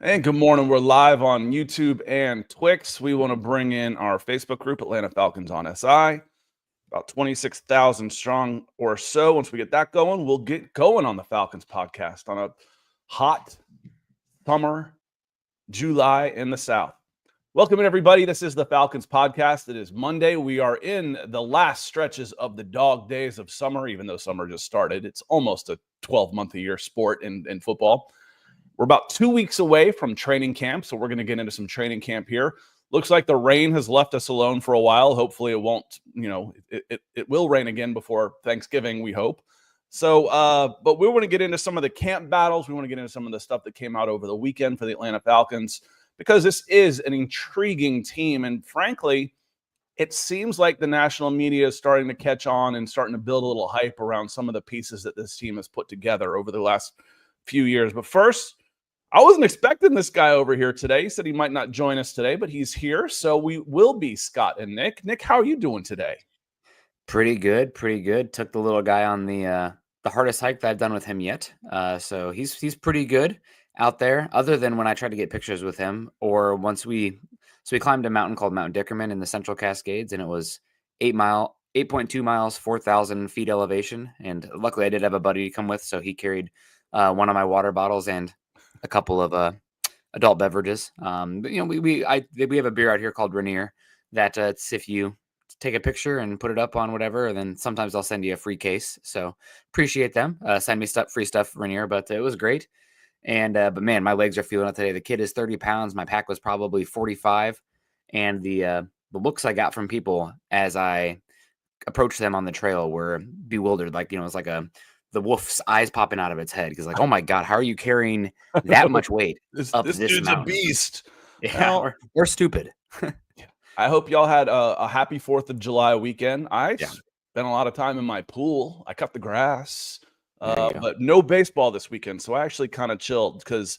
And good morning. We're live on YouTube and Twix. We want to bring in our Facebook group, Atlanta Falcons on SI. About 26,000 strong or so. Once we get that going, we'll get going on the Falcons podcast on a hot summer, July in the South. Welcome, everybody. This is the Falcons podcast. It is Monday. We are in the last stretches of the dog days of summer, even though summer just started. It's almost a 12-month-a-year sport in football. We're about 2 weeks away from training camp, so we're going to get into some training camp here. Looks like the rain has left us alone for a while. Hopefully it won't, it will rain again before Thanksgiving, we hope. So, but we want to get into some of the camp battles. We want to get into some of the stuff that came out over the weekend for the Atlanta Falcons, because this is an intriguing team. And frankly, it seems like the national media is starting to catch on and starting to build a little hype around some of the pieces that this team has put together over the last few years. But first, I wasn't expecting this guy over here today. He said he might not join us today, but he's here. So we will be Scott and Nick. Nick, how are you doing today? Pretty good. Took the little guy on the hardest hike that I've done with him yet. So he's pretty good out there, other than when I tried to get pictures with him, or we climbed a mountain called Mount Dickerman in the Central Cascades, and it was 8.2 miles, 4,000 feet elevation. And luckily I did have a buddy to come with, so he carried one of my water bottles and a couple of adult beverages. But we have a beer out here called Rainier that it's if you take a picture and put it up on whatever, and then sometimes I'll send you a free case. So appreciate them. Send me free stuff, Rainier, but it was great. And but man, my legs are feeling it today. The kid is 30 pounds. My pack was probably 45, and the looks I got from people as I approached them on the trail were bewildered. Like, it's like the wolf's eyes popping out of its head, because like, oh my God, how are you carrying that much weight up this dude's mountain? A beast. Yeah, we're stupid. I hope y'all had a happy 4th of July weekend. I spent a lot of time in my pool. I cut the grass, but no baseball this weekend. So I actually kind of chilled, because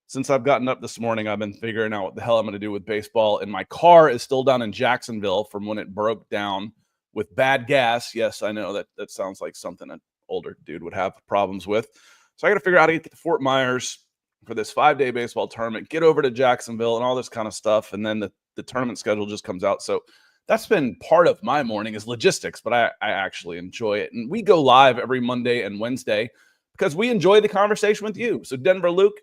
since I've gotten up this morning, I've been figuring out what the hell I'm going to do with baseball. And my car is still down in Jacksonville from when it broke down with bad gas. Yes, I know that sounds like something an older dude would have problems with. So I got to figure out how to get to Fort Myers for this 5-day baseball tournament, get over to Jacksonville and all this kind of stuff. And then the tournament schedule just comes out. So that's been part of my morning, is logistics, but I actually enjoy it. And we go live every Monday and Wednesday because we enjoy the conversation with you. So Denver Luke's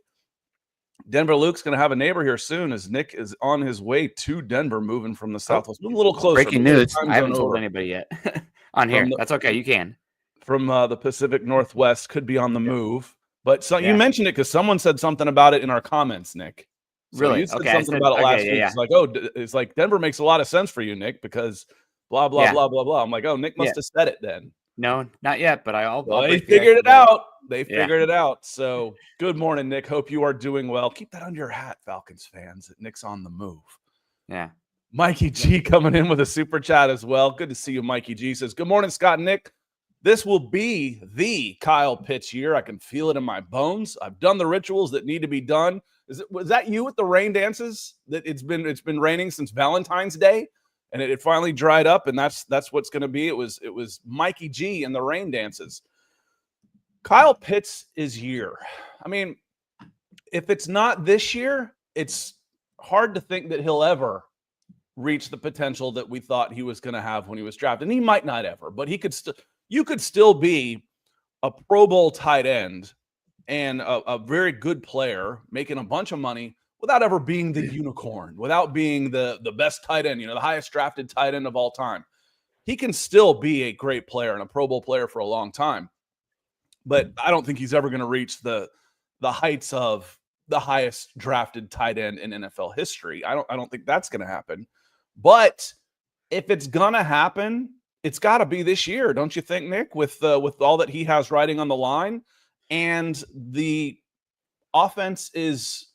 going to have a neighbor here soon, as Nick is on his way to Denver, moving from the Southwest. A little closer. Breaking news. I haven't told anybody yet on here. That's okay. You can. From the Pacific Northwest, could be on the move. But you mentioned it because someone said something about it in our comments, Nick. So really? You said something about it last week. Yeah. It's like Denver makes a lot of sense for you, Nick, because blah, blah, blah, blah, blah. I'm like, oh, Nick must have said it then. No, not yet, but they figured it out. They figured it out. So good morning, Nick. Hope you are doing well. Keep that under your hat, Falcons fans, that Nick's on the move. Yeah. Mikey G coming in with a super chat as well. Good to see you, Mikey G. Says, good morning, Scott and Nick. This will be the Kyle Pitts year. I can feel it in my bones. I've done the rituals that need to be done. Was that you with the rain dances? That it's been raining since Valentine's Day, and it finally dried up, and that's what's going to be. It was Mikey G and the rain dances. Kyle Pitts' year. I mean, if it's not this year, it's hard to think that he'll ever reach the potential that we thought he was going to have when he was drafted. And he might not ever, but he could still. You could still be a Pro Bowl tight end and a very good player making a bunch of money without ever being the unicorn, without being the best tight end, the highest drafted tight end of all time. He can still be a great player and a Pro Bowl player for a long time. But I don't think he's ever going to reach the heights of the highest drafted tight end in NFL history. I don't think that's going to happen. But if it's going to happen, it's got to be this year, don't you think, Nick? With all that he has riding on the line, and the offense is,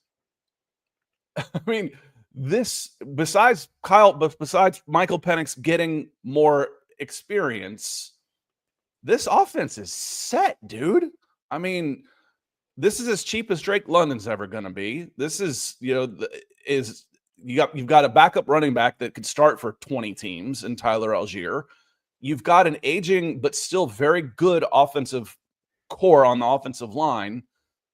I mean, this besides Michael Penix getting more experience, this offense is set, dude. I mean, this is as cheap as Drake London's ever going to be. This is, you've got a backup running back that could start for 20 teams in Tyler Algier. You've got an aging but still very good offensive core on the offensive line.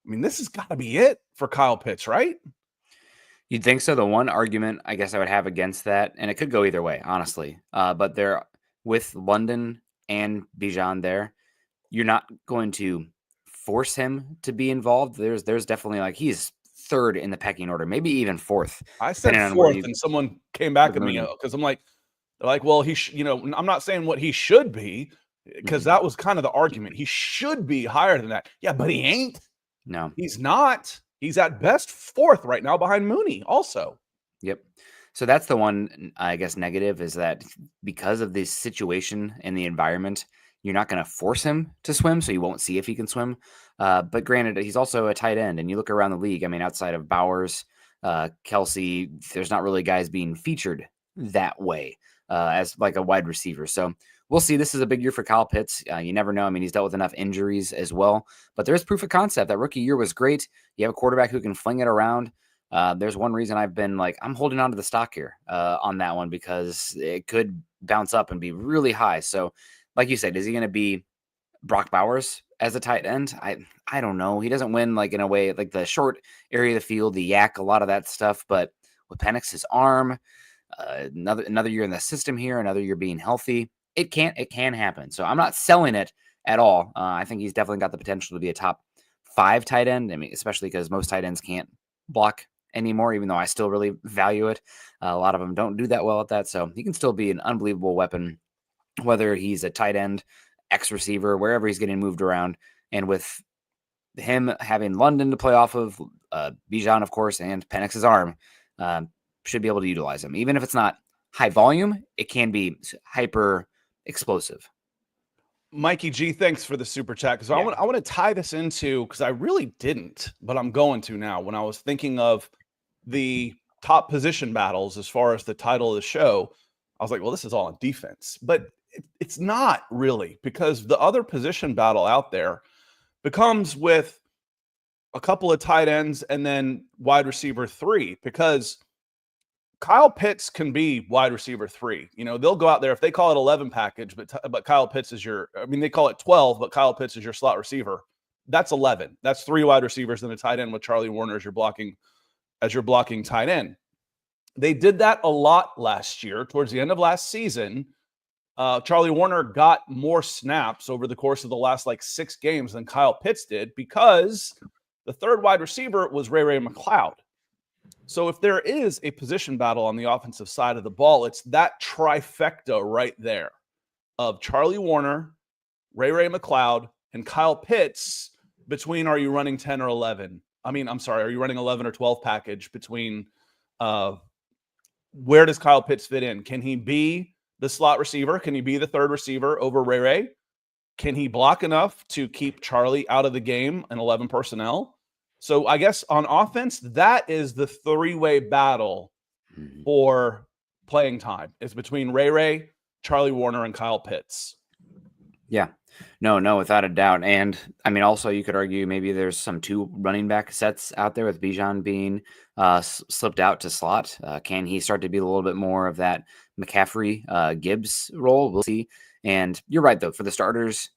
I mean, this has got to be it for Kyle Pitts, right? You'd think so. The one argument I guess I would have against that, and it could go either way, honestly. But there, with London and Bijan there, you're not going to force him to be involved. There's definitely like he's third in the pecking order, maybe even fourth, I said depending on where fourth, you and someone came back with at me Mooney. because I'm like, they're like, well, I'm not saying what he should be because that was kind of the argument. He should be higher than that. Yeah, but he ain't. No. He's not. He's at best fourth right now behind Mooney also. Yep. So that's the one, I guess, negative is that because of this situation and the environment, you're not going to force him to swim, so you won't see if he can swim. But granted, he's also a tight end, and you look around the league, I mean, outside of Bowers, Kelsey, there's not really guys being featured that way as like a wide receiver. So we'll see. This is a big year for Kyle Pitts. You never know. I mean, he's dealt with enough injuries as well, but there's proof of concept. That rookie year was great. You have a quarterback who can fling it around. There's one reason I've been like, I'm holding on to the stock here on that one because it could bounce up and be really high. So like you said, is he going to be Brock Bowers as a tight end? I don't know. He doesn't win like in a way, like the short area of the field, the yak, a lot of that stuff. But with Penix's arm, another year in the system here, another year being healthy, it can happen. So I'm not selling it at all. I think he's definitely got the potential to be a top 5 tight end. I mean, especially because most tight ends can't block anymore, even though I still really value it. A lot of them don't do that well at that. So he can still be an unbelievable weapon, whether he's a tight end, X receiver, wherever he's getting moved around. And with him having London to play off of, Bijan, of course, and Penix's arm, should be able to utilize him. Even if it's not high volume, it can be hyper explosive. Mikey G, thanks for the super chat because Yeah. I want to tie this into because I really didn't, but I'm going to now. When I was thinking of the top position battles as far as the title of the show, I was like, well, this is all on defense, but it's not really because the other position battle out there becomes with a couple of tight ends and then wide receiver 3 because Kyle Pitts can be wide receiver 3. You know, they'll go out there if they call it 11 package, but Kyle Pitts is they call it 12, but Kyle Pitts is your slot receiver. That's 11. That's 3 wide receivers and a tight end with Charlie Warner as your blocking tight end. They did that a lot last year. Towards the end of last season, Charlie Warner got more snaps over the course of the last 6 games than Kyle Pitts did because the third wide receiver was Ray McLeod. So if there is a position battle on the offensive side of the ball, it's that trifecta right there of Charlie Warner, Ray McLeod, and Kyle Pitts between are you running 10 or 11? I mean, I'm sorry, are you running 11 or 12 package between where does Kyle Pitts fit in? Can he be the slot receiver? Can he be the third receiver over Ray? Can he block enough to keep Charlie out of the game in 11 personnel? So I guess on offense, that is the 3-way battle for playing time. It's between Ray, Charlie Warner, and Kyle Pitts. Yeah, no, without a doubt. And I mean, also you could argue maybe there's some 2 running back sets out there with Bijan being slipped out to slot. Can he start to be a little bit more of that McCaffrey Gibbs role? We'll see. And you're right, though, for the starters,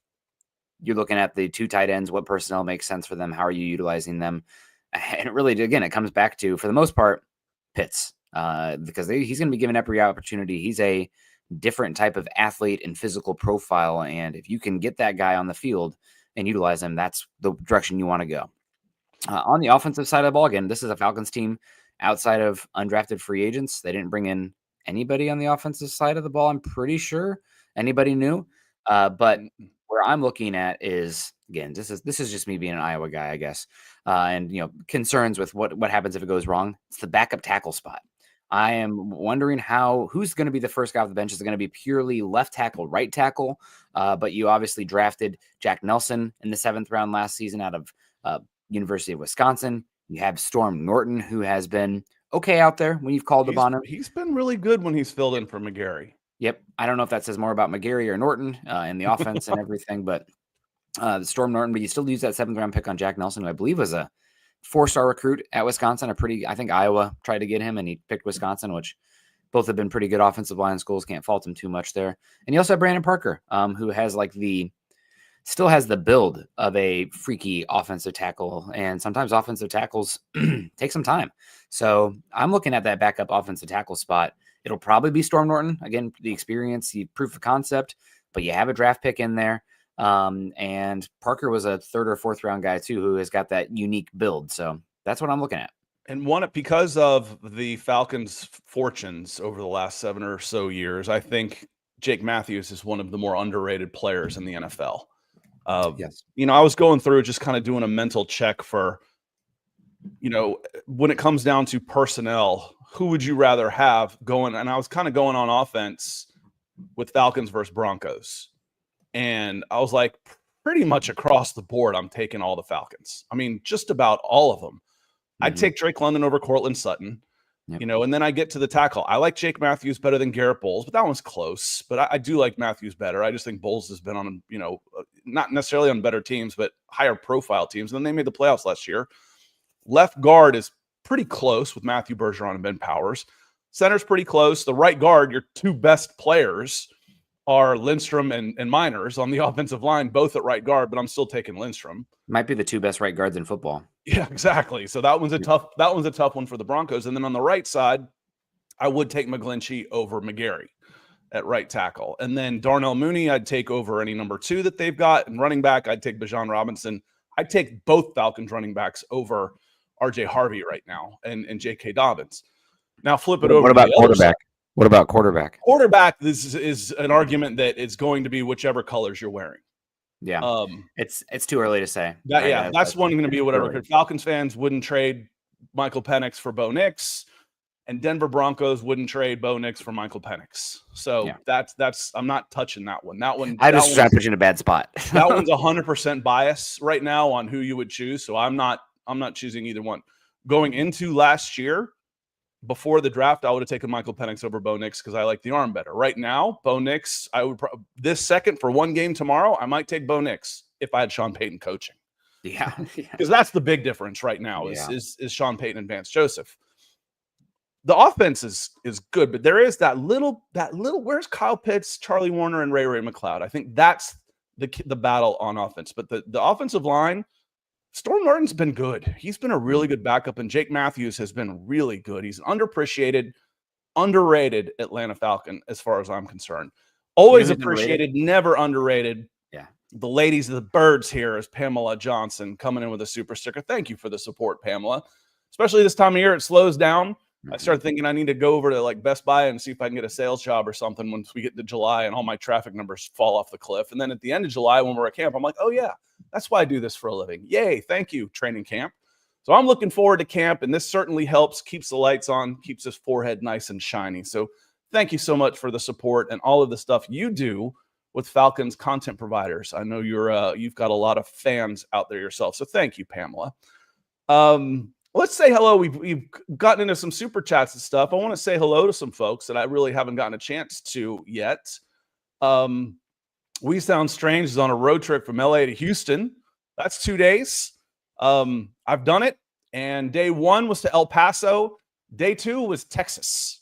you're looking at the 2 tight ends, what personnel makes sense for them, how are you utilizing them? And it really, again, it comes back to, for the most part, Pitts, because he's going to be given every opportunity. He's a different type of athlete and physical profile, and if you can get that guy on the field and utilize him, that's the direction you want to go. On the offensive side of the ball, again, this is a Falcons team outside of undrafted free agents. They didn't bring in anybody on the offensive side of the ball, I'm pretty sure. Anybody new? But where I'm looking at is, again, this is just me being an Iowa guy, I guess, and concerns with what happens if it goes wrong. It's the backup tackle spot. I am wondering who's going to be the first guy off the bench. Is it going to be purely left tackle, right tackle? But you obviously drafted Jack Nelson in the 7th round last season out of University of Wisconsin. You have Storm Norton, who has been okay out there when you've called upon him. He's been really good when he's filled in for McGarry. Yep. I don't know if that says more about McGarry or Norton in the offense and everything, but the Storm Norton, but you still use that 7th round pick on Jack Nelson, who I believe was a 4-star recruit at Wisconsin. I think Iowa tried to get him and he picked Wisconsin, which both have been pretty good offensive line schools. Can't fault him too much there. And you also have Brandon Parker, who has the still has the build of a freaky offensive tackle, and sometimes offensive tackles take some time. So I'm looking at that backup offensive tackle spot. It'll probably be Storm Norton. Again, the experience, the proof of concept, but you have a draft pick in there. And Parker was a 3rd or 4th round guy too, who has got that unique build. So that's what I'm looking at. And because of the Falcons' fortunes over the last 7 or so years, I think Jake Matthews is one of the more underrated players in the NFL. Yes. I was going through just kind of doing a mental check for, when it comes down to personnel, who would you rather have going? And I was kind of going on offense with Falcons versus Broncos. And I was like, pretty much across the board, I'm taking all the Falcons. I mean, just about all of them. I'd take Drake London over Cortland Sutton, and then I get to the tackle. I like Jake Matthews better than Garrett Bowles, but that one's close. But I do like Matthews better. I just think Bowles has been on, not necessarily on better teams, but higher profile teams. And then they made the playoffs last year. Left guard is pretty close with Matthew Bergeron and Ben Powers. Center's pretty close. The right guard, your 2 best players are Lindstrom and Miners on the offensive line, both at right guard, but I'm still taking Lindstrom. Might be the 2 best right guards in football. Yeah, exactly. So that one's a tough one for the Broncos. And then on the right side, I would take McGlinchey over McGarry at right tackle. And then Darnell Mooney, I'd take over any number 2 that they've got. And running back, I'd take Bijan Robinson. I'd take both Falcons running backs over RJ Harvey right now and J.K. Dobbins. Now flip it over. What about quarterback? What about quarterback? Quarterback, this is an argument that it's going to be whichever colors you're wearing. Yeah, it's too early to say. That's one going to be whatever. Falcons fans wouldn't trade Michael Penix for Bo Nix, and Denver Broncos wouldn't trade Bo Nix for Michael Penix. So that's I'm not touching that one. I just trying to put you in a bad spot. That one's 100% bias right now on who you would choose. So I'm not choosing either one. Going into last year, before the draft, I would have taken Michael Penix over Bo Nix because I like the arm better. Right now, Bo Nix, I would this second for one game tomorrow, I might take Bo Nix if I had Sean Payton coaching. Yeah, because that's the big difference right now is Sean Payton and Vance Joseph. The offense is good, but there is that little. Where's Kyle Pitts, Charlie Warner, and Ray McLeod? I think that's the battle on offense. But the offensive line. Storm Norton's been good. He's been a really good backup, and Jake Matthews has been really good. He's an underappreciated, underrated Atlanta Falcon as far as I'm concerned. Always appreciated, never underrated. Yeah. The ladies of the birds here is Pamela Johnson coming in with a super sticker. Thank you for the support, Pamela. Especially this time of year, it slows down. I started thinking I need to go over to like Best Buy and see if I can get a sales job or something once we get to July and all my traffic numbers fall off the cliff. And then at the end of July, when we're at camp, I'm like, oh yeah, that's why I do this for a living. Yay. Thank you, training camp. So I'm looking forward to camp, and this certainly helps, keeps the lights on, keeps his forehead nice and shiny. So thank you so much for the support and all of the stuff you do with Falcons content providers. I know you've got a lot of fans out there yourself. So thank you, Pamela. Let's say hello. We've gotten into some super chats and stuff. I want to say hello to some folks that I really haven't gotten a chance to yet. We Sound Strange is on a road trip from LA to Houston. That's 2 days. I've done it. And day 1 was to El Paso. Day 2 was Texas.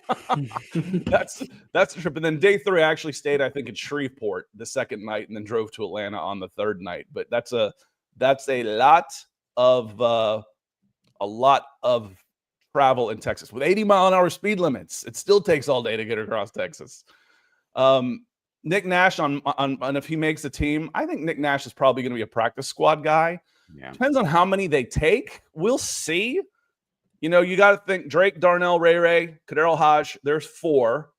That's the trip. And then day 3, I actually stayed, I think, in Shreveport the second night and then drove to Atlanta on the third night. But that's a lot of travel in Texas with 80-mile-an-hour speed limits. It still takes all day to get across Texas. Nick Nash on if he makes the team, I think Nick Nash is probably going to be a practice squad guy. Yeah. Depends on how many they take. We'll see. You got to think Drake, Darnell, Ray, Kadero Hodge. There's 4.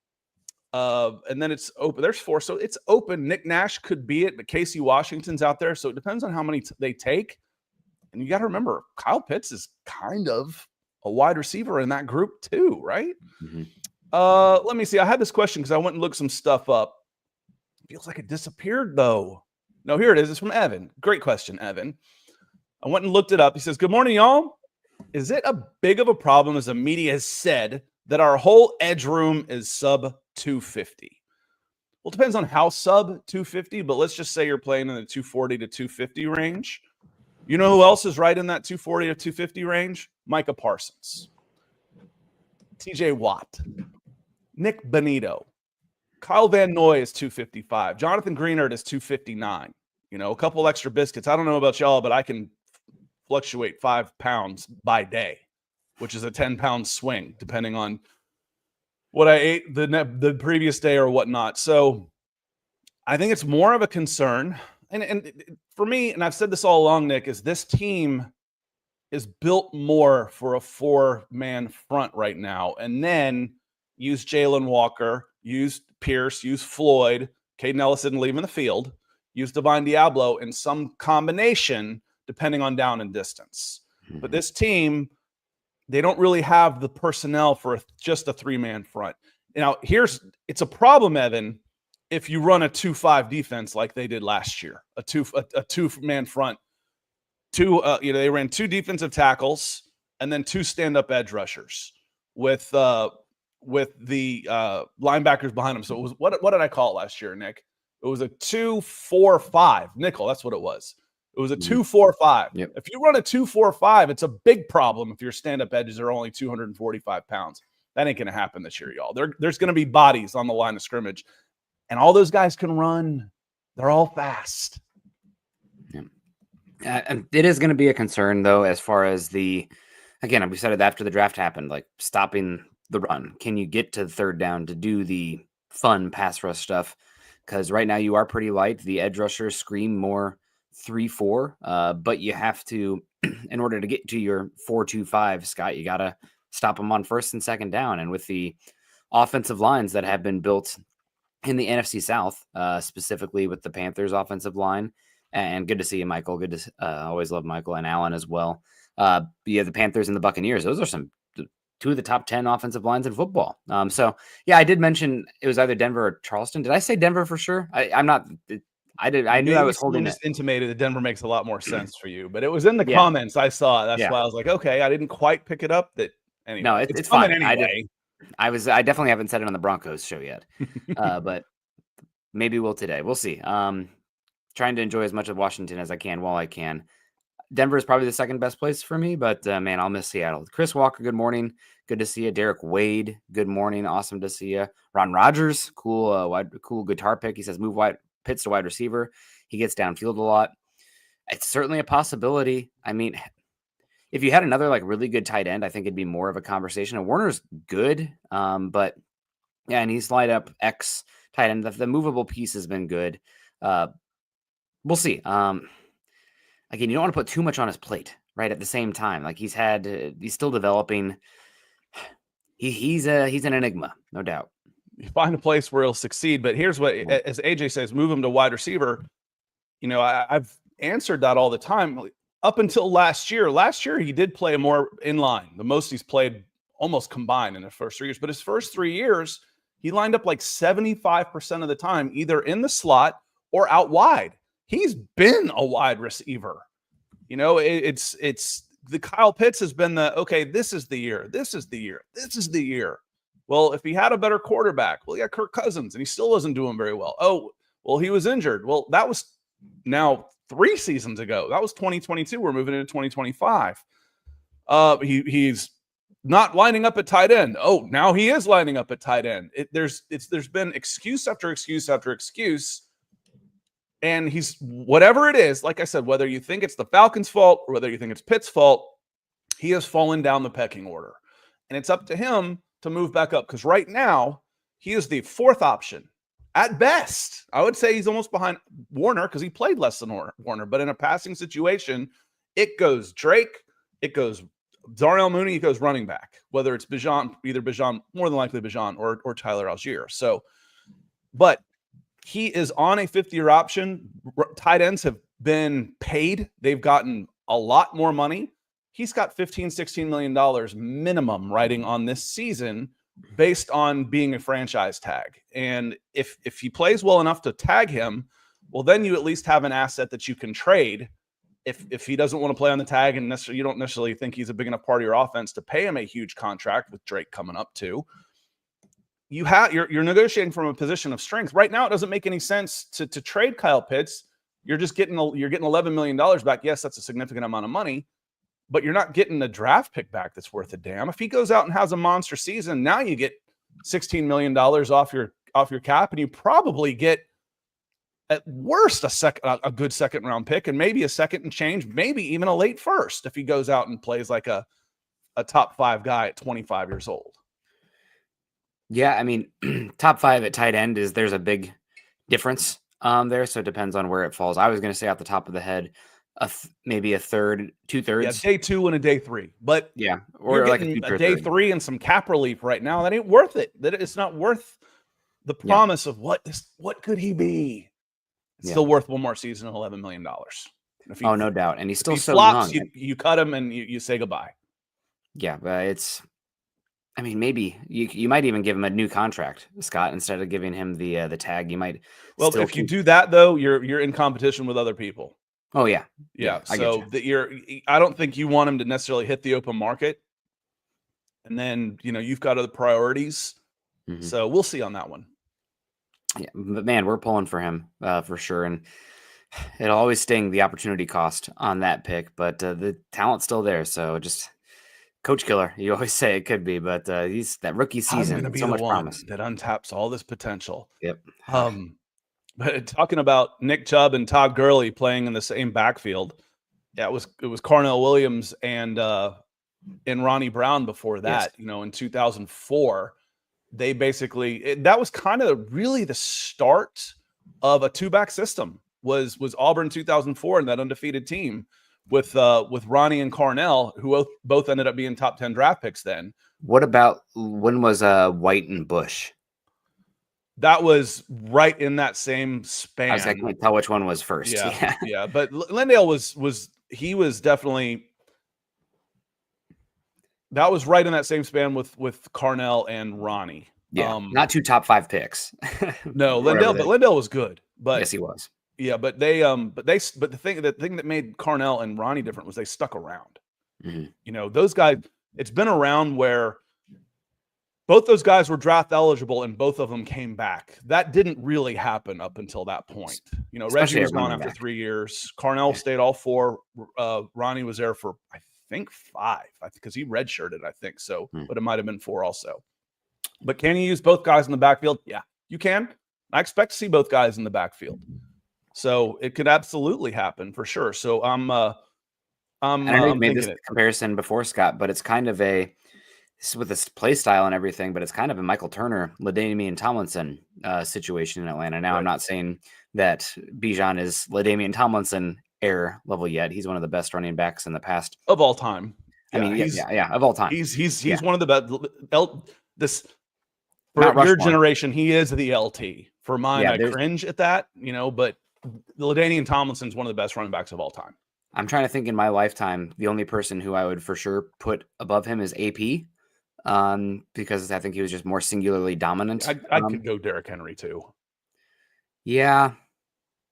And then it's open. There's 4. So it's open. Nick Nash could be it, but Casey Washington's out there. So it depends on how many they take. And you got to remember, Kyle Pitts is kind of a wide receiver in that group too, right? Mm-hmm. Let me see. I had this question because I went and looked some stuff up. Feels like it disappeared, though. No, here it is. It's from Evan. Great question, Evan. I went and looked it up. He says, good morning, y'all. Is it a big of a problem, as the media has said, that our whole edge room is sub 250? Well, it depends on how sub 250, but let's just say you're playing in the 240 to 250 range. You know who else is right in that 240 to 250 range? Micah Parsons, TJ Watt, Nick Bonito, Kyle Van Noy is 255. Jonathan Greenard is 259. A couple extra biscuits. I don't know about y'all, but I can fluctuate 5 pounds by day, which is a 10-pound swing, depending on what I ate the previous day or whatnot. So I think it's more of a concern. And for me, and I've said this all along, Nick, is this team is built more for a 4-man front right now. And then use Jalen Walker, use Pierce, use Floyd. Caden Ellis didn't leave in the field. Use Divine Diablo in some combination, depending on down and distance. Mm-hmm. But this team, they don't really have the personnel for just a 3-man front. Now, it's a problem, Evan, if you run a 2-5 defense like they did last year, a 2-man front. They ran 2 defensive tackles and then 2 stand-up edge rushers with the linebackers behind them. So it was what did I call it last year, Nick? It was a 2-4-5 nickel. That's what it was. It was a 2-4-5. Yep. If you run a 2-4-5, it's a big problem if your stand-up edges are only 245 pounds. That ain't going to happen this year, y'all. There's going to be bodies on the line of scrimmage, and all those guys can run. They're all fast. It is going to be a concern, though, as far as again, we said it after the draft happened, like stopping the run. Can you get to third down to do the fun pass rush stuff? Because right now you are pretty light. The edge rushers scream more 3-4, but you have to, in order to get to your 4-2-5, Scott, you got to stop them on first and second down. And with the offensive lines that have been built in the NFC South, specifically with the Panthers offensive line, and good to see you, Michael. Good to always love Michael and Allen as well. The Panthers and the Buccaneers. Those are 2 of the top 10 offensive lines in football. So yeah, I did mention it was either Denver or Charleston. Did I say Denver for sure? I'm not. I did. I knew I was holding it. Intimated that Denver makes a lot more sense for you, but it was in the comments. I saw it. That's why I was like, okay, I didn't quite pick it up. That anyway. No, it's fine. Anyway. I definitely haven't said it on the Broncos show yet, but maybe we'll today. We'll see. Trying to enjoy as much of Washington as I can while I can. Denver is probably the second best place for me, but man, I'll miss Seattle. Chris Walker, good morning. Good to see you. Derek Wade, good morning. Awesome to see you. Ron Rogers, cool guitar pick. He says move Pitts to wide receiver. He gets downfield a lot. It's certainly a possibility. I mean, if you had another really good tight end, I think it'd be more of a conversation. And Warner's good, but yeah, and he's light up X tight end. The movable piece has been good. We'll see. Again, you don't want to put too much on his plate, right? At the same time, he's still developing. He's an enigma, no doubt. You find a place where he'll succeed, but here's what, as AJ says, move him to wide receiver. I've answered that all the time. Up until last year, he did play more in line. The most he's played almost combined in the first 3 years. But his first 3 years, he lined up 75% of the time, either in the slot or out wide. He's been a wide receiver. It's the Kyle Pitts has been this is the year. This is the year. This is the year. Well, if he had a better quarterback, he got Kirk Cousins and he still wasn't doing very well. Oh, well, he was injured. Well, that was now 3 seasons ago. That was 2022. We're moving into 2025. He's not lining up at tight end. Oh, now he is lining up at tight end. There's been excuse after excuse after excuse. And he's, whatever it is, like I said, whether you think it's the Falcons' fault or whether you think it's Pitt's fault, he has fallen down the pecking order. And it's up to him to move back up, because right now he is the 4th option at best. I would say he's almost behind Warner because he played less than Warner. But in a passing situation, it goes Drake, it goes Darnell Mooney, it goes running back, whether it's either Bijan, more than likely Bijan, or Tyler Algier. So, but he is on a 5th-year option. Tight ends have been paid. They've gotten a lot more money. He's got $15-16 million minimum riding on this season based on being a franchise tag. And if he plays well enough to tag him, well, then you at least have an asset that you can trade. If he doesn't want to play on the tag and you don't necessarily think he's a big enough part of your offense to pay him a huge contract with Drake coming up too, you're negotiating from a position of strength. Right now, it doesn't make any sense to trade Kyle Pitts. You're getting $11 million back. Yes, that's a significant amount of money, but you're not getting a draft pick back that's worth a damn. If he goes out and has a monster season, now you get $16 million off your cap, and you probably get at worst a good second round pick, and maybe a second and change, maybe even a late first if he goes out and plays like a top 5 guy at 25 years old. Yeah, I mean, top 5 at tight end there's a big difference there, so it depends on where it falls. I was going to say off the top of the head, maybe a third, 2/3. Yeah, day 2 and a day 3, but yeah, or like a day 3 and some cap relief right now. That ain't worth it. That it's not worth the promise of what could he be. It's still worth one more season and $11 million. No doubt, and he's still so flops, young. You cut him and you say goodbye. Yeah, but I mean, maybe you might even give him a new contract, Scott, instead of giving him the tag. You might. Well, if you do that though, you're in competition with other people. Oh yeah. So I don't think you want him to necessarily hit the open market, and then you've got other priorities. Mm-hmm. So we'll see on that one. Yeah, but man, we're pulling for him for sure, and it'll always sting the opportunity cost on that pick, but the talent's still there. So just. Coach killer, you always say it could be, but he's that rookie season. I'm going to be so the much one promise that untaps all this potential. Yep. But talking about Nick Chubb and Todd Gurley playing in the same backfield, it was Carnell Williams and Ronnie Brown before that. Yes. In 2004, they basically that was kind of really the start of a 2-back system. Was Auburn 2004 and that undefeated team. With Ronnie and Carnell, who both ended up being top 10 draft picks then. What about when was White and Bush? That was right in that same span. I can't tell which one was first. Yeah. But Lindale was definitely that was right in that same span with Carnell and Ronnie. Yeah, not 2 top 5 picks. No, Lindale was good. But yes, he was. Yeah, but the thing that made Carnell and Ronnie different was they stuck around. Mm-hmm. Those guys, it's been around where both those guys were draft eligible and both of them came back. That didn't really happen up until that point. Reggie was gone after 3 years. Carnell stayed all 4. Ronnie was there for I think 5, because he redshirted, I think so, but it might have been 4 also. But can you use both guys in the backfield? Yeah, you can. I expect to see both guys in the backfield. So it could absolutely happen for sure. So I know you made this comparison before, Scott, but it's kind of with this play style and everything, but it's kind of a Michael Turner, LaDainian Tomlinson situation in Atlanta. Now, right. I'm not saying that Bijan is LaDainian Tomlinson air level yet. He's one of the best running backs in the past of all time. I mean, of all time. He's one of the best. For your generation, he is the LT. For mine, I cringe at that, but LaDainian Tomlinson is one of the best running backs of all time. I'm trying to think in my lifetime, the only person who I would for sure put above him is AP, because I think he was just more singularly dominant. I could go Derrick Henry too. Yeah,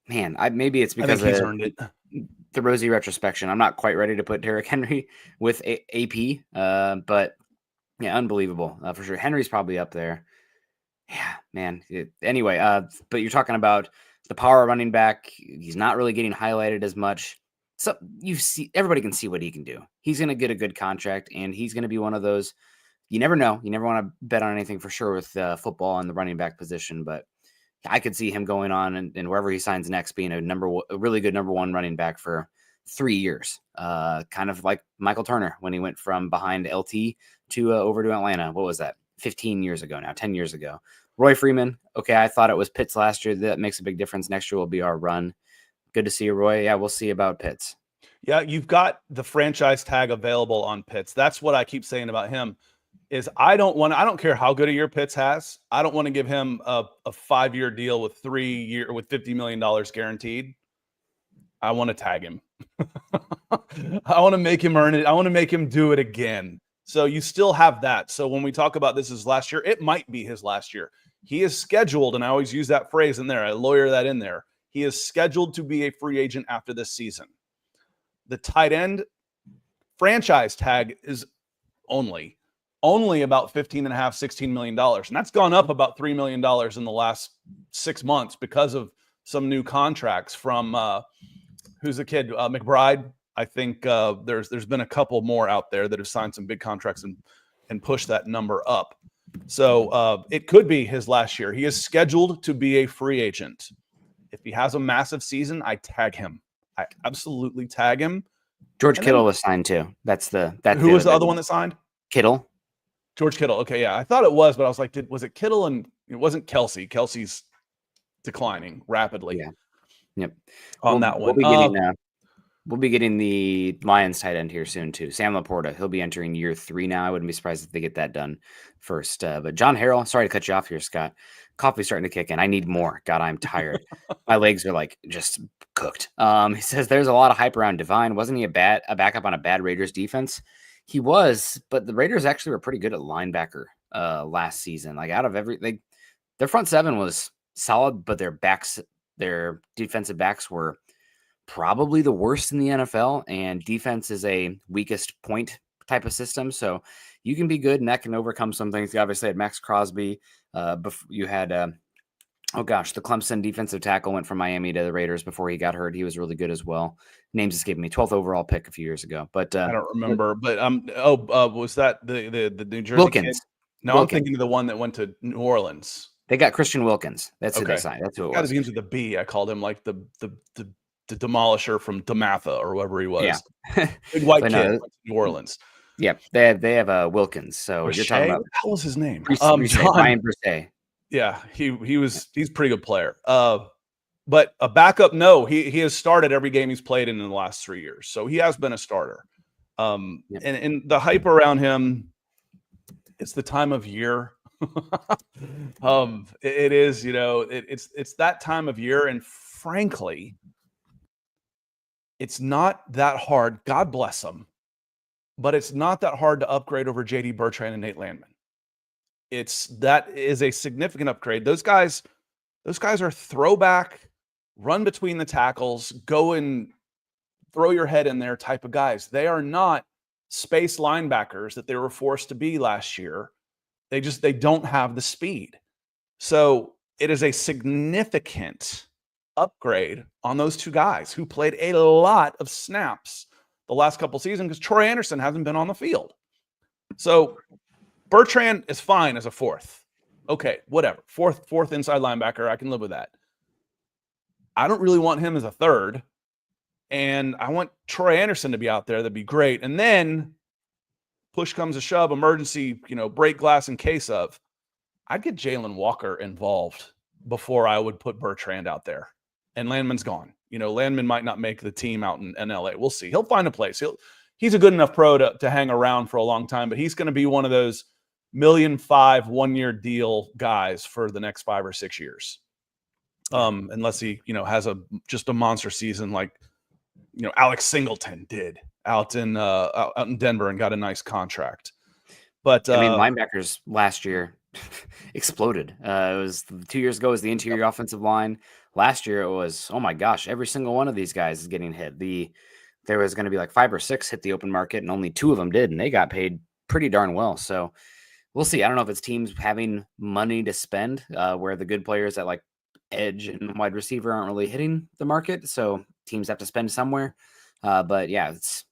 man. Maybe it's because he's earned it. The rosy retrospection. I'm not quite ready to put Derrick Henry with AP, but yeah, unbelievable for sure. Henry's probably up there. Yeah, man. Anyway, but you're talking about the power running back. He's not really getting highlighted as much. So everybody can see what he can do. He's going to get a good contract, and he's going to be one of those. You never know. You never want to bet on anything for sure with football and the running back position, but I could see him going on and wherever he signs next being a really good number 1 running back for 3 years. Kind of like Michael Turner when he went from behind LT to over to Atlanta. What was that? 15 years ago now, 10 years ago. Roy Freeman. Okay, I thought it was Pitts last year. That makes a big difference. Next year will be our run. Good to see you, Roy. Yeah, we'll see about Pitts. Yeah, you've got the franchise tag available on Pitts. That's what I keep saying about him is I don't care how good a year Pitts has. I don't want to give him a 5-year deal with 3 year with $50 million guaranteed. I want to tag him. I want to make him earn it. I want to make him do it again. So you still have that. So when we talk about this as last year, it might be his last year. He is scheduled, and I always use that phrase in there. I lawyer that in there. He is scheduled to be a free agent after this season. The tight end franchise tag is only about $15.5–16 million. And that's gone up about $3 million in the last 6 months because of some new contracts from who's the kid? McBride. I think there's been a couple more out there that have signed some big contracts and pushed that number up. So it could be his last year. He is scheduled to be a free agent. If he has a massive season, I tag him. I absolutely tag him. George Kittle was signed too. Who was the other one that signed? Kittle. George Kittle. Okay, yeah. I thought it was, but I was like, was it Kittle? And it wasn't Kelsey. Kelsey's declining rapidly. Yeah. Yep. That one. We'll be getting the Lions tight end here soon too. Sam Laporta. He'll be entering year 3 now. I wouldn't be surprised if they get that done first. But John Harrell, sorry to cut you off here, Scott. Coffee's starting to kick in. I need more. God, I'm tired. My legs are like just cooked. He says there's a lot of hype around Divine. Wasn't he a backup on a bad Raiders defense? He was, but the Raiders actually were pretty good at linebacker last season. Like out of their front seven was solid, but their defensive backs were probably the worst in the NFL, and defense is a weakest point type of system. So you can be good and that can overcome some things. You obviously had Max Crosby. You had, the Clemson defensive tackle went from Miami to the Raiders before he got hurt. He was really good as well. Names escaping me. 12th overall pick a few years ago, but I don't remember. But was that the New Jersey Wilkins? Kid? No, Wilkins. I'm thinking of the one that went to New Orleans. They got Christian Wilkins. That's who they signed. That's who it was. Begins with the B. I called him like the demolisher from Damatha or whoever he was. Yeah. Big white kid went to New Orleans. Yeah, they have Wilkins. So Brachet? You're talking about how was his name? Ryan Brachet. Yeah, he's a pretty good player. But a backup, no, he has started every game he's played in the last 3 years, so he has been a starter. And the hype around him, it's the time of year. It is, it's that time of year, and frankly, it's not that hard. God bless them, but it's not that hard to upgrade over JD Bertrand and Nate Landman. That is a significant upgrade. Those guys are throwback, run between the tackles, go and throw your head in there type of guys. They are not space linebackers that they were forced to be last year. They don't have the speed. So it is a significant upgrade on those two guys who played a lot of snaps the last couple seasons because Troy Anderson hasn't been on the field. So Bertrand is fine as a fourth. Okay, whatever. Fourth inside linebacker, I can live with that. I don't really want him as a third. And I want Troy Anderson to be out there. That'd be great. And then push comes to shove, emergency, break glass in case of. I'd get Jalen Walker involved before I would put Bertrand out there. And Landman's gone. Landman might not make the team out in LA. We'll see. He'll find a place. He's a good enough pro to hang around for a long time, but he's going to be one of those $1.5 million 1-year deal guys for the next 5 or 6 years. Unless he, has just a monster season like, Alex Singleton did out in Denver and got a nice contract. But linebackers last year exploded. It was 2 years ago was the interior offensive line. Last year it was, oh my gosh, every single one of these guys is getting hit. There was going to be like 5 or 6 hit the open market, and only 2 of them did, and they got paid pretty darn well. So we'll see. I don't know if it's teams having money to spend, where the good players at like edge and wide receiver aren't really hitting the market, so teams have to spend somewhere. But yeah, it's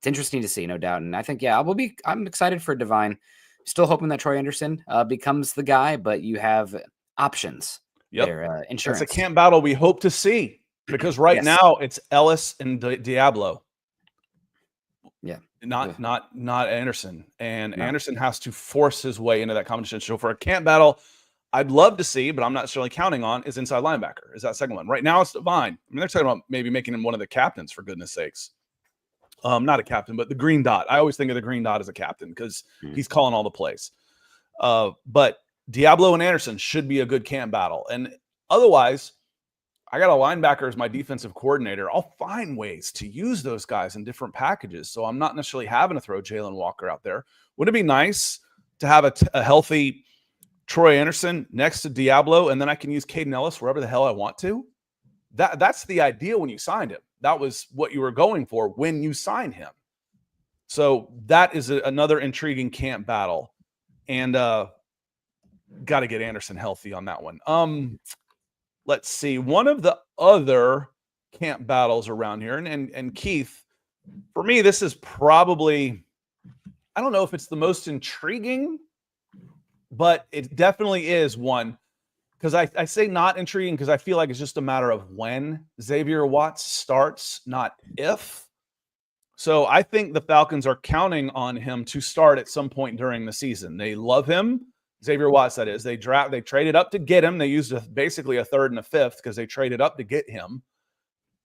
interesting to see, no doubt. And I think I'm excited for Divine. Still hoping that Troy Anderson becomes the guy, but you have options. Yep. There, insurance. It's a camp battle we hope to see because now it's Ellis and Diablo. Yeah. Not Anderson. And Anderson has to force his way into that competition. So for a camp battle, I'd love to see, but I'm not necessarily counting on, is inside linebacker. Is that second one. Right now it's Divine. They're talking about maybe making him one of the captains, for goodness sakes. Not a captain, but the green dot. I always think of the green dot as a captain because he's calling all the plays. But Diablo and Anderson should be a good camp battle. And otherwise, I got a linebacker as my defensive coordinator. I'll find ways to use those guys in different packages. So I'm not necessarily having to throw Jalen Walker out there. Wouldn't it be nice to have a healthy Troy Anderson next to Diablo, and then I can use Caden Ellis wherever the hell I want to? That's the idea when you signed him. That was what you were going for when you signed him. So that is another intriguing camp battle. And got to get Anderson healthy on that one. Let's see. One of the other camp battles around here, and Keith, for me, this is probably, I don't know if it's the most intriguing but it definitely is one. Because I say not intriguing because I feel like it's just a matter of when Xavier Watts starts, not if. So I think the Falcons are counting on him to start at some point during the season. They love him. Xavier Watts, that is. They traded up to get him. They used basically a third and a fifth because they traded up to get him.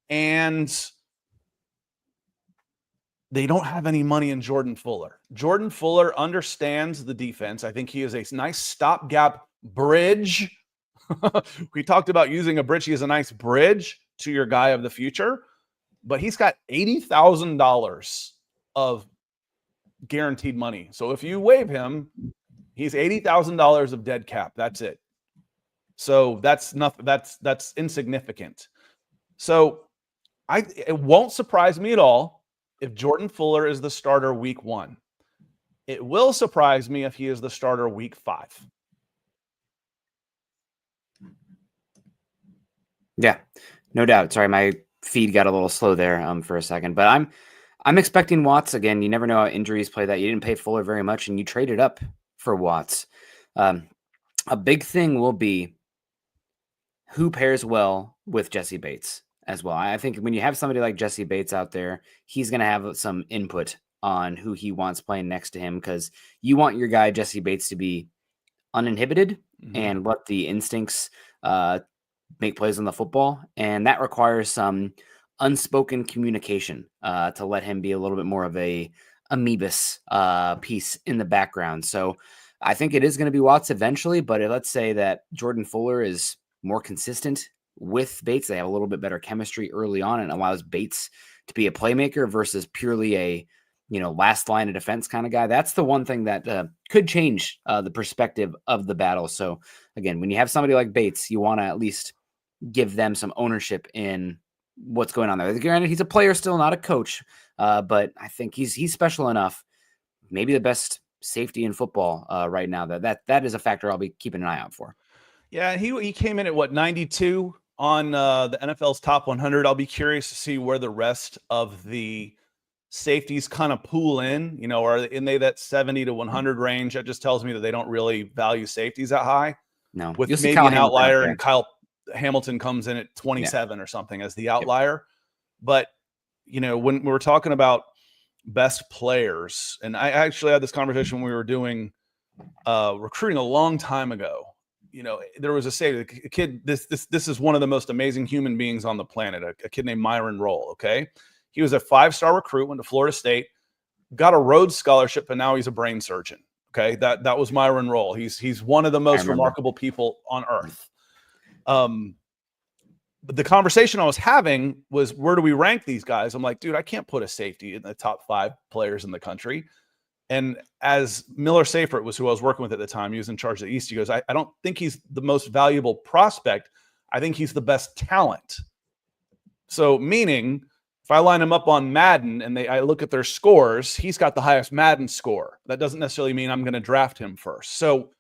And they don't have any money in Jordan Fuller. Jordan Fuller understands the defense. I think he is a nice stopgap bridge. We talked about using a bridge. He is a nice bridge to your guy of the future, but he's got $80,000 of guaranteed money. So if you waive him, he's $80,000 of dead cap. That's it. So that's nothing. That's insignificant. So it won't surprise me at all if Jordan Fuller is the starter week 1. It will surprise me if he is the starter week 5. Yeah, no doubt. Sorry, my feed got a little slow there for a second, but I'm expecting Watts again. You never know how injuries play that. You didn't pay Fuller very much, and you traded up for Watts. A big thing will be who pairs well with Jesse Bates as well. I think when you have somebody like Jesse Bates out there, he's going to have some input on who he wants playing next to him because you want your guy Jesse Bates to be uninhibited and let the instincts make plays on the football, and that requires some unspoken communication to let him be a little bit more of a amoebus piece in the background. So I think it is going to be Watts eventually, but let's say that Jordan Fuller is more consistent with Bates. They have a little bit better chemistry early on and allows Bates to be a playmaker versus purely a last line of defense kind of guy. That's the one thing that could change the perspective of the battle. So again, when you have somebody like Bates, you want to at least give them some ownership in what's going on there. Granted, he's a player still, not a coach, but I think he's special enough. Maybe the best safety in football right now. That is a factor I'll be keeping an eye out for. Yeah, he came in at 92 on the NFL's top 100. I'll be curious to see where the rest of the safeties kind of pool in. Are they that 70 to 100 range? That just tells me that they don't really value safeties that high. No, with maybe an outlier, and Kyle Hamilton comes in at 27 or something as the outlier. Yep. But when we're talking about best players, and I actually had this conversation when we were doing recruiting a long time ago. There was a kid. This is one of the most amazing human beings on the planet. A kid named Myron Roll. Okay, he was a 5-star recruit, went to Florida State, got a Rhodes Scholarship, and now he's a brain surgeon. Okay, that was Myron Roll. He's one of the most remarkable people on earth. But the conversation I was having was, where do we rank these guys? I'm like, dude, I can't put a safety in the top 5 players in the country. And as Miller Seyfert was who I was working with at the time, he was in charge of the East. He goes, I don't think he's the most valuable prospect. I think he's the best talent. So meaning, if I line him up on Madden and I look at their scores, he's got the highest Madden score. That doesn't necessarily mean I'm going to draft him first. So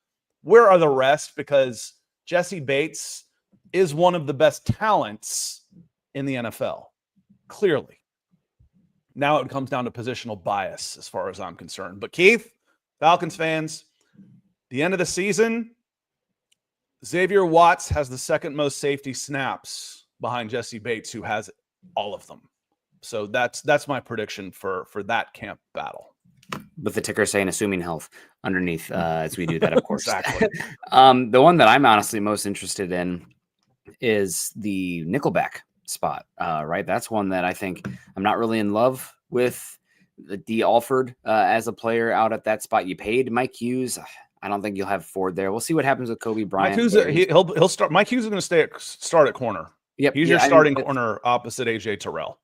where are the rest? Because Jesse Bates is one of the best talents in the NFL, clearly. Now it comes down to positional bias as far as I'm concerned. But Keith, Falcons fans, the end of the season, Xavier Watts has the second most safety snaps behind Jesse Bates, who has all of them. So that's my prediction for that camp battle. With the ticker saying assuming health underneath as we do that, of course. Exactly. The one that I'm honestly most interested in is the nickelback spot, right? That's one that I think I'm not really in love with D. Alford as a player out at that spot. You paid Mike Hughes. I don't think you'll have Ford there. We'll see what happens with Kobe Bryant. Mike Hughes, he'll start. Mike Hughes is going to start at corner. Yep. He's your starting corner opposite AJ Terrell.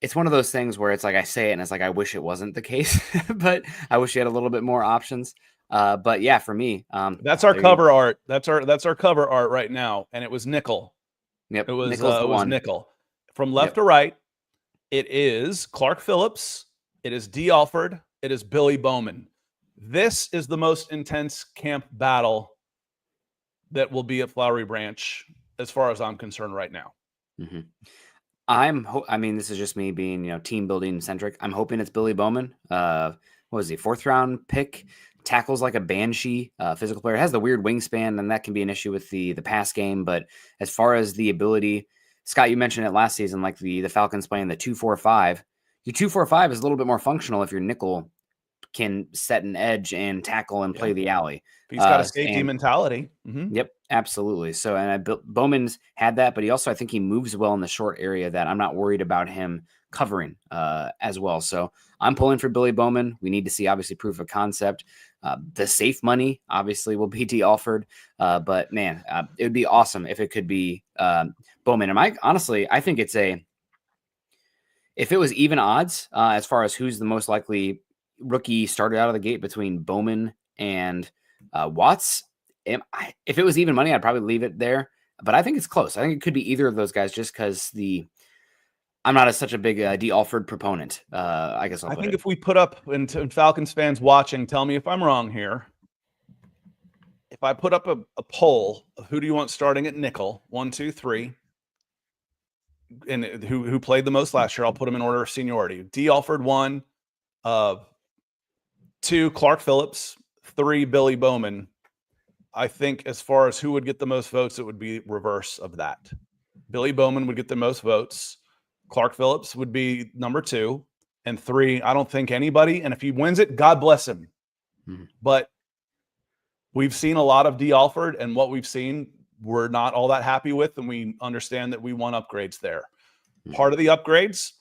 It's one of those things where it's like I say it and it's like I wish it wasn't the case, but I wish you had a little bit more options. But yeah, for me, that's our cover art. That's our cover art right now, and it was nickel. Yep, it was nickel from left to right. It is Clark Phillips. It is D. Alford. It is Billy Bowman. This is the most intense camp battle that will be at Flowery Branch, as far as I'm concerned right now. Mm-hmm. I mean, this is just me being, team building centric. I'm hoping it's Billy Bowman. What was he? 4th round pick, tackles like a banshee, physical player. It has the weird wingspan, and that can be an issue with the pass game. But as far as the ability, Scott, you mentioned it last season, like the Falcons playing the 2-4-5. Your 2-4-5 is a little bit more functional if your nickel can set an edge and tackle and play the alley. He's got a safety mentality. Mm-hmm. Yep, absolutely. So, and Bowman's had that, but I think he moves well in the short area that I'm not worried about him covering as well. So I'm pulling for Billy Bowman. We need to see, obviously, proof of concept. The safe money, obviously, will be D. Alford. But, man, it would be awesome if it could be Bowman. And I think it's if it was even odds as far as who's the most likely rookie started out of the gate between Bowman and Watts, if it was even money, I'd probably leave it there. But I think it's close. I think it could be either of those guys just because I'm not such a big D. Alford proponent. I guess I think if we put up, and Falcons fans watching, tell me if I'm wrong here. If I put up a poll of who do you want starting at nickel, 1, 2, 3, and who played the most last year, I'll put them in order of seniority. D. Alford 1, 2, Clark Phillips, 3, Billy Bowman. I think as far as who would get the most votes, it would be reverse of that. Billy Bowman would get the most votes. Clark Phillips would be number 2. And 3, I don't think anybody. And if he wins it, God bless him. Mm-hmm. But we've seen a lot of D. Alford, and what we've seen, we're not all that happy with. And we understand that we want upgrades there. Mm-hmm. Part of the upgrades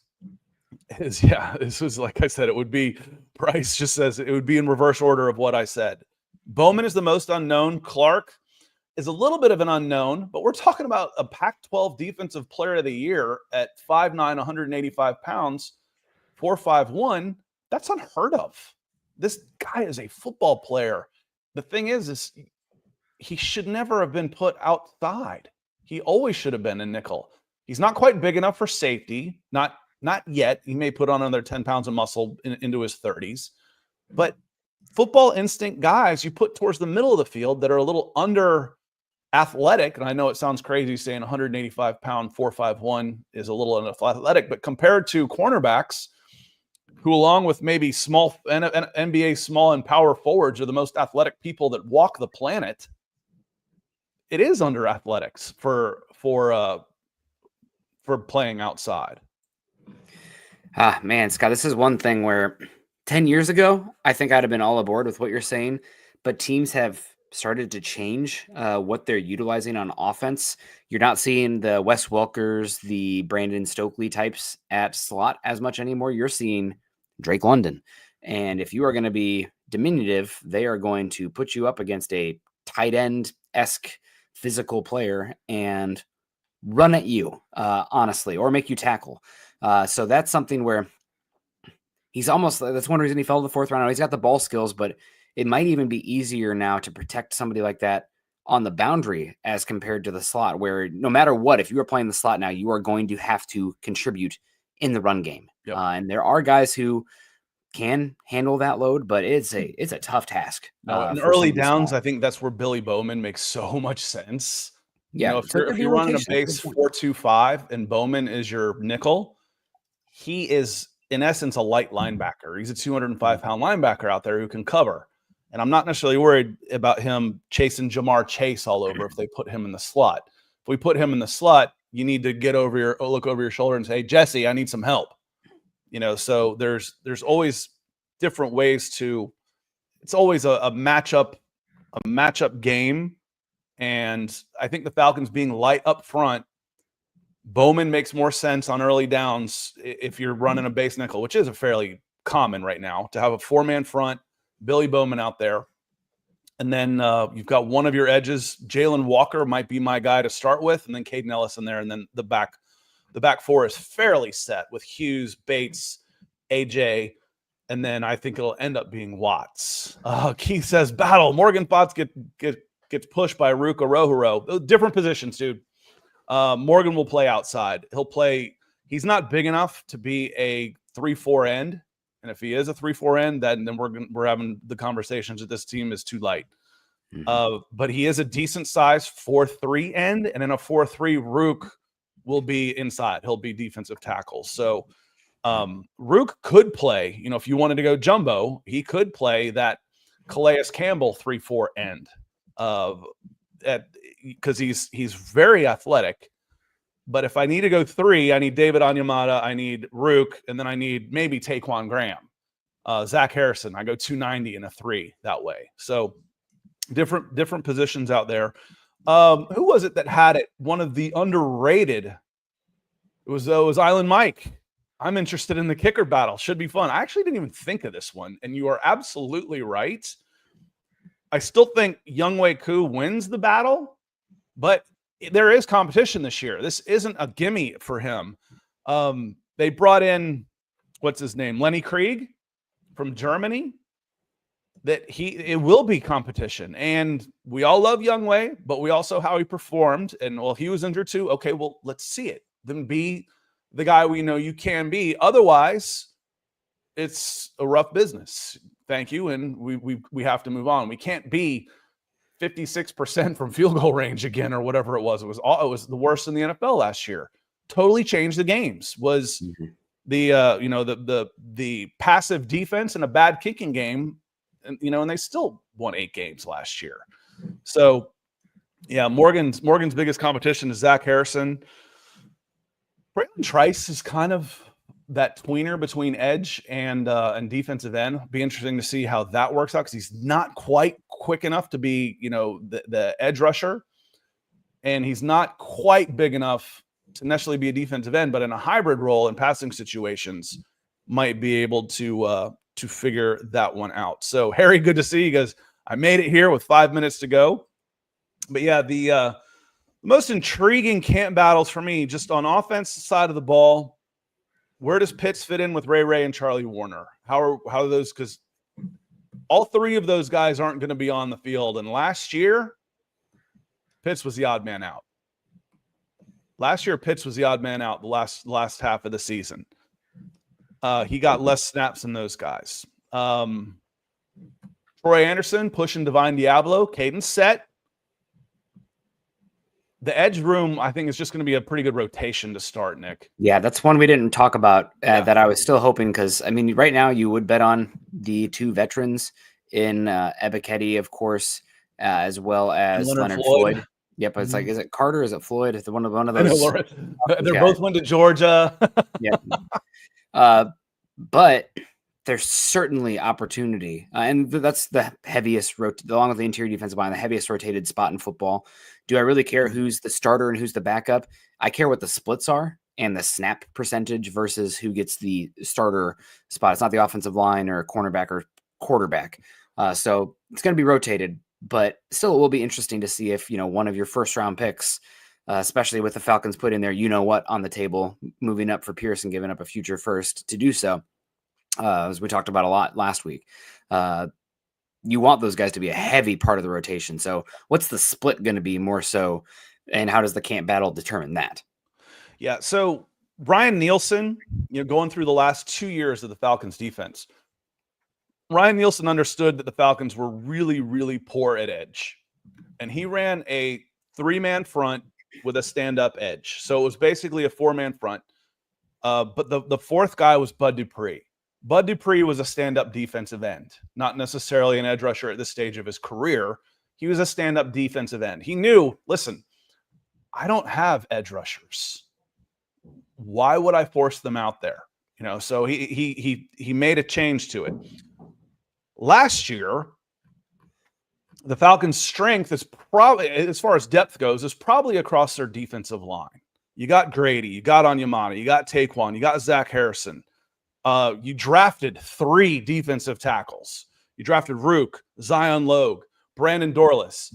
is, this was, like I said, it would be, Bryce just says it would be in reverse order of what I said. Bowman is the most unknown. Clark is a little bit of an unknown, but we're talking about a Pac-12 Defensive Player of the Year at 5'9", 185 pounds, 4'5'1". That's unheard of. This guy is a football player. The thing is he should never have been put outside. He always should have been in nickel. He's not quite big enough for safety. Not yet. He may put on another 10 pounds of muscle into his 30s. But football instinct guys you put towards the middle of the field that are a little under athletic, and I know it sounds crazy saying 185-pound 4'5'1" is a little unathletic, but compared to cornerbacks, who along with maybe small NBA small and power forwards are the most athletic people that walk the planet, it is under athletics for playing outside. Man, Scott, this is one thing where 10 years ago, I think I'd have been all aboard with what you're saying, but teams have started to change what they're utilizing on offense. You're not seeing the Wes Welkers, the Brandon Stokely types at slot as much anymore. You're seeing Drake London. And if you are going to be diminutive, they are going to put you up against a tight end-esque physical player and run at you, honestly, or make you tackle. So that's something where he's almost, that's one reason he fell to the 4th round. He's got the ball skills, but it might even be easier now to protect somebody like that on the boundary as compared to the slot, where no matter what, if you are playing the slot now, you are going to have to contribute in the run game. Yep. And there are guys who can handle that load, but it's a tough task. In early downs, I think that's where Billy Bowman makes so much sense. Yeah, if you're running a base 4-2-5 and Bowman is your nickel, he is in essence a light linebacker. He's a 205-pound linebacker out there who can cover. And I'm not necessarily worried about him chasing Jamar Chase all over if they put him in the slot. If we put him in the slot, you need to look over your shoulder and say, hey, Jesse, I need some help. So there's always different ways it's always a matchup game. And I think the Falcons being light up front, Bowman makes more sense on early downs if you're running a base nickel, which is a fairly common right now, to have a 4-man front, Billy Bowman out there. And then you've got one of your edges. Jalen Walker might be my guy to start with, and then Caden Ellis in there. And then the back 4 is fairly set with Hughes, Bates, AJ, and then I think it'll end up being Watts. Keith says, battle. Morgan Potts gets pushed by Rook Orohiro. Different positions, dude. Morgan will play outside. He's not big enough to be a 3-4 end. And if he is a 3-4 end, then we're having the conversations that this team is too light. Mm-hmm. But he is a decent size 4-3 end, and in a 4-3, Rook will be inside. He'll be defensive tackle. So Rook could play, if you wanted to go jumbo, he could play that Calais Campbell 3-4 end because he's very athletic. But if I need to go 3, I need David Onyemata, I need Rook, and then I need maybe Taquan Graham. Zach Harrison, I go 290 and a 3 that way. So different positions out there. Who was it that had it? One of the underrated. It was Island Mike. I'm interested in the kicker battle. Should be fun. I actually didn't even think of this one, and you are absolutely right. I still think Younghoe Koo wins the battle, but there is competition this year. This isn't a gimme for him. They brought in, what's his name? Lenny Krieg from Germany. It will be competition. And we all love Younghoe, but we also how he performed. And well, he was injured too. Okay, well, let's see it. Then be the guy we know you can be. Otherwise, it's a rough business. Thank you. And we have to move on. We can't be 56% from field goal range again, or whatever it was. It was the worst in the NFL last year. Totally changed the games. Was the passive defense and a bad kicking game, and they still won 8 games last year. So yeah, Morgan's biggest competition is Zach Harrison. Braylon Trice is kind of that tweener between edge and defensive end. Be interesting to see how that works out, because he's not quite quick enough to be, the edge rusher, and he's not quite big enough to necessarily be a defensive end, but in a hybrid role in passing situations might be able to figure that one out. So Harry, good to see you guys. I made it here with 5 minutes to go. But yeah, the most intriguing camp battles for me, just on offense side of the ball, where does Pitts fit in with Ray and Charlie Warner? How are those? Because all 3 of those guys aren't going to be on the field. And last year, Pitts was the odd man out. Last year, Pitts was the odd man out the last half of the season. He got less snaps than those guys. Troy Anderson pushing Divine Diablo. Caden set. The edge room, I think, is just going to be a pretty good rotation to start, Nick. Yeah, that's one we didn't talk about that I was still hoping, because, right now you would bet on the 2 veterans in Ebiketie, of course, as well as Leonard Floyd. Yep, it's like, is it Carter? Is it Floyd? Is it one of those? They're both went to Georgia. Yeah. But there's certainly opportunity. And that's the heaviest, along with the interior defensive line, the heaviest rotated spot in football. Do I really care who's the starter and who's the backup? I care what the splits are and the snap percentage versus who gets the starter spot. It's not the offensive line or cornerback or quarterback. So it's going to be rotated, but still it will be interesting to see if, one of your first round picks, especially with the Falcons put in there, on the table, moving up for Pierce and giving up a future first to do so, as we talked about a lot last week. You want those guys to be a heavy part of the rotation. So what's the split going to be more so, and how does the camp battle determine that? Yeah, so Ryan Nielsen, going through the last 2 years of the Falcons defense, Ryan Nielsen understood that the Falcons were really, really poor at edge. And he ran a 3-man front with a stand-up edge. So it was basically a 4-man front. But the 4th guy was Bud Dupree. Bud Dupree was a stand-up defensive end, not necessarily an edge rusher at this stage of his career. He was a stand-up defensive end. He knew, listen, I don't have edge rushers. Why would I force them out there? So he made a change to it. Last year, the Falcons' strength is probably, as far as depth goes, is probably across their defensive line. You got Grady, you got Onyemata, you got Taquan, you got Zach Harrison. You drafted 3 defensive tackles. You drafted Rook, Zion Logue, Brandon Dorless.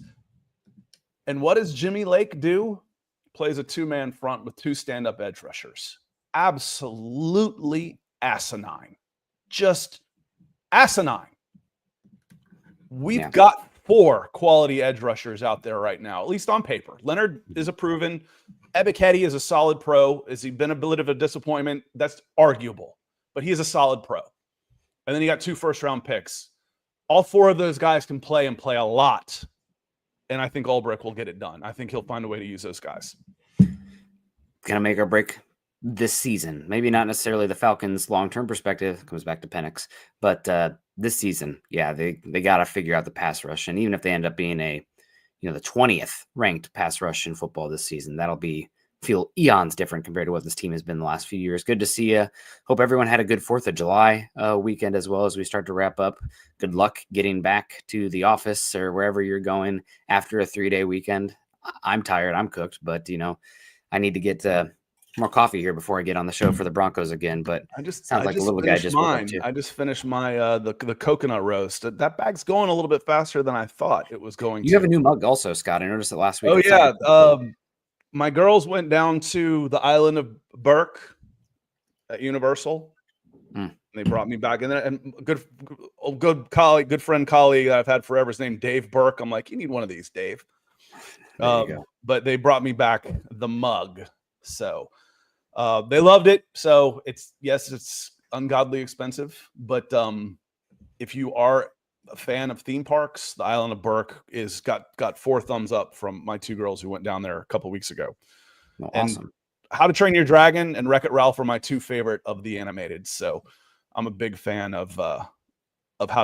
And what does Jimmy Lake do? Plays a 2-man front with 2 stand-up edge rushers. Absolutely asinine. Just asinine. We've got 4 quality edge rushers out there right now, at least on paper. Leonard is a proven. Ebiketie is a solid pro. Has he been a bit of a disappointment? That's arguable. But he is a solid pro. And then you got 2 first-round picks. All 4 of those guys can play and play a lot. And I think Ulbrich will get it done. I think he'll find a way to use those guys. Gonna make or break this season. Maybe not necessarily the Falcons' long-term perspective. Comes back to Penix. But this season, yeah, they got to figure out the pass rush. And even if they end up being the 20th ranked pass rush in football this season, that'll feel eons different compared to what this team has been the last few years. Good to see you. Hope everyone had a good 4th of July weekend as well as we start to wrap up. Good luck getting back to the office or wherever you're going after a 3-day weekend. I'm tired. I'm cooked, but I need to get more coffee here before I get on the show for the Broncos again. But sounds like the little guy just woke up too. I just finished my the coconut roast. That bag's going a little bit faster than I thought it was going. You have a new mug also, Scott. I noticed it last week. Oh yeah. My girls went down to the island of Burke at Universal. And they brought me back in there. And good friend, colleague that I've had forever, his name Dave Burke. I'm like, you need one of these, Dave. But they brought me back the mug. So they loved it. So it's ungodly expensive. But if you are a fan of theme parks, the island of Burke is got 4 thumbs up from my 2 girls who went down there a couple weeks ago. Oh, awesome. And How to Train Your Dragon and Wreck-It Ralph are my 2 favorite of the animated. So I'm a big fan of How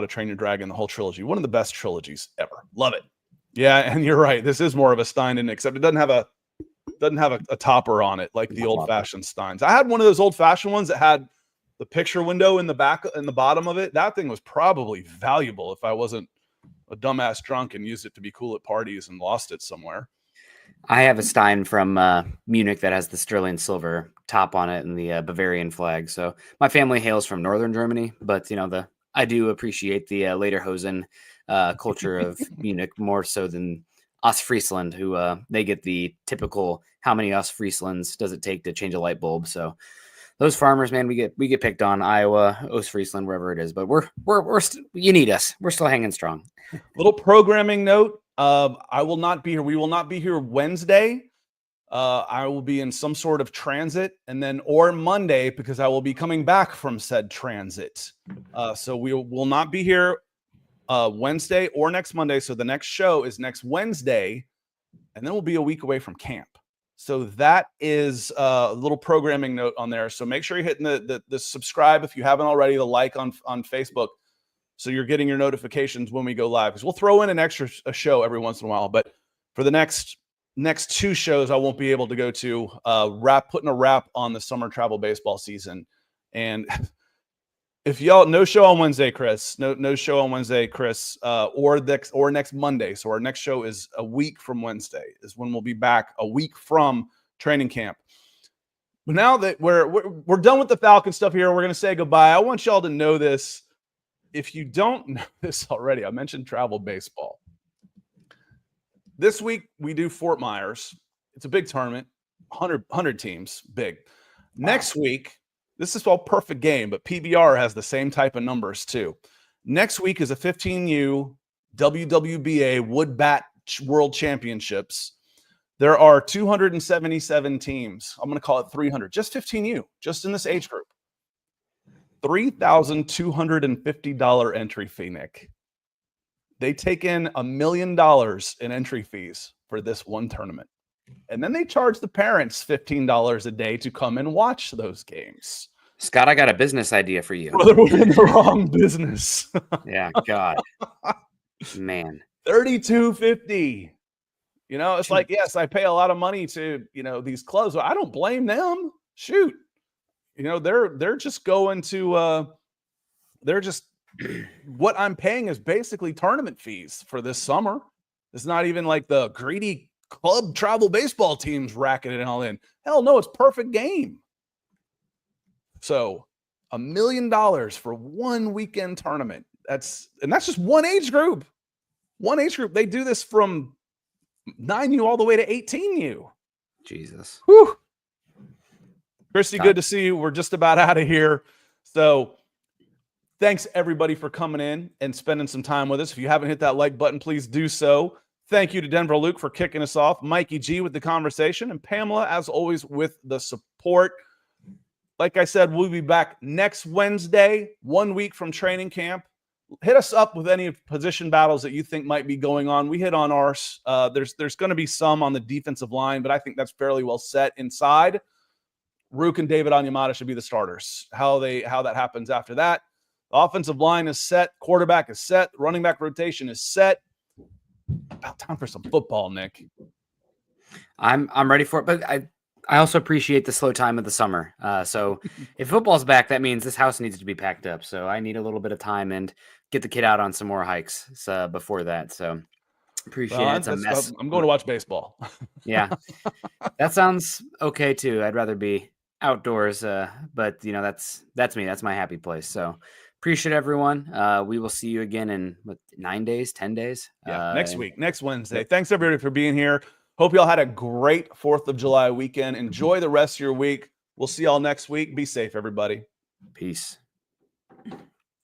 to Train Your Dragon, the whole trilogy. One of the best trilogies ever. Love it. Yeah, and you're right. This is more of a Stein, except it doesn't have a topper on it like the old-fashioned Steins. I had one of those old-fashioned ones that had the picture window in the back and the bottom of it. That thing was probably valuable if I wasn't a dumbass drunk and used it to be cool at parties and lost it somewhere. I have a Stein from Munich that has the sterling silver top on it and the Bavarian flag. So my family hails from northern Germany, but I do appreciate the Lederhosen culture of Munich more so than Ostfriesland, who they get the typical how many Ostfrieslands does it take to change a light bulb. So those farmers, man, we get picked on. Iowa, Ostfriesland, wherever it is, but you need us. We're still hanging strong. Little programming note. I will not be here. We will not be here Wednesday. I will be in some sort of transit or Monday because I will be coming back from said transit. So we will not be here Wednesday or next Monday. So the next show is next Wednesday, and then we'll be a week away from camp. So that is a little programming note on there. So make sure you're hitting the subscribe if you haven't already, the like on Facebook, so you're getting your notifications when we go live. Because we'll throw in an extra show every once in a while. But for the next 2 shows, I won't be able to go to putting a wrap on the summer travel baseball season. And if y'all no show on Wednesday, Chris, no show on Wednesday, Chris, or next Monday. So our next show is a week from Wednesday is when we'll be back, a week from training camp. But now that we're done with the Falcon stuff here, we're going to say goodbye. I want y'all to know this. If you don't know this already, I mentioned travel baseball. This week we do Fort Myers. It's a big tournament, 100 teams, big. Next week, this is all perfect game, but PBR has the same type of numbers too. Next week is a 15U WWBA Wood Bat World Championships. There are 277 teams. I'm going to call it 300, just 15U, just in this age group. $3,250 entry fee, Nick. They take in $1 million in entry fees for this one tournament. And then they charge the parents $15 a day to come and watch those games. Scott, I got a business idea for you. Brother, we're in the wrong business. Yeah, God. Man. $32.50. It's like, yes, I pay a lot of money to, these clubs, but I don't blame them. Shoot. They're just going to what I'm paying is basically tournament fees for this summer. It's not even like the greedy club travel baseball teams racketing it all in. Hell no, it's perfect game. So $1 million for one weekend tournament. That's just one age group. One age group. They do this from 9U all the way to 18U. Jesus. Whew. Christy, good to see you. We're just about out of here. So thanks everybody for coming in and spending some time with us. If you haven't hit that like button, please do so. Thank you to Denver Luke for kicking us off, Mikey G with the conversation, and Pamela, as always, with the support. Like I said, we'll be back next Wednesday, 1 week from training camp. Hit us up with any position battles that you think might be going on. We hit on ours. There's going to be some on the defensive line, but I think that's fairly well set inside. Rook and David Onyemata should be the starters. How that happens after that, The offensive line is set. Quarterback is set. Running back rotation is set. About time for some football, Nick. I'm ready for it, but I also appreciate the slow time of the summer. So if football's back, that means this house needs to be packed up. So I need a little bit of time and get the kid out on some more hikes before that. So appreciate it. It's a mess. I'm going to watch baseball. Yeah, that sounds okay too. I'd rather be outdoors, but that's me. That's my happy place. So appreciate everyone. We will see you again in 9 days, 10 days. Yeah, next week, next Wednesday. Thanks everybody for being here. Hope y'all had a great 4th of July weekend. Enjoy the rest of your week. We'll see y'all next week. Be safe, everybody. Peace.